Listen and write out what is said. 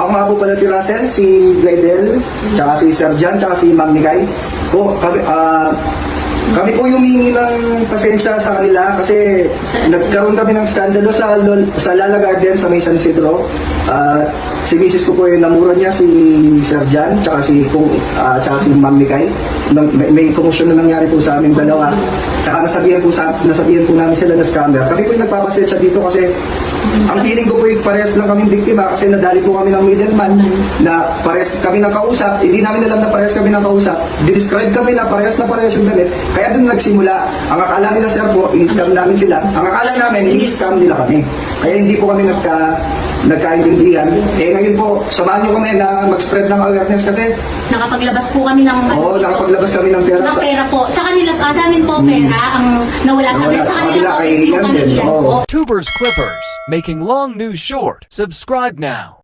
Ako nga po pala si Russell, si Glidel, tsaka si Sir Jan, tsaka si Ma'am Nikay. Kami po yung humingi ng pasensya sa kanila kasi nagkaroon kami ng skandalo sa Lala Garden sa May San Isidro. Si Mrs. ko po yung namura niya, si Sir Jan, tsaka si Ma'am Mikay. May promotion na nangyari po sa amin dalawa. Tsaka nasabihan po namin sila na scammer. Kami po yung nagpapasensya dito kasi ang feeling ko po yung parehas lang kaming biktima kasi nadali po kami ng middleman na parehas kami ng kausap. Hindi namin alam na parehas kami ng kausap. Describe kami na parehas yung damit. Kaya doon nagsimula. Ang akala nila, sir po, in-scam namin sila. Ang akala namin, in-scam nila kami. Kaya hindi po kami nagkaintindihan. Ngayon po, samahan nyo kami na mag-spread ng awareness kasi nakapaglabas po kami ng nakapaglabas kami ng pera. Ng pera po. Sa kanila, sa amin po pera ang nawala sa amin. Sa kanila po is yung pamilya po. Tubers Clippers, making long news short. Subscribe now.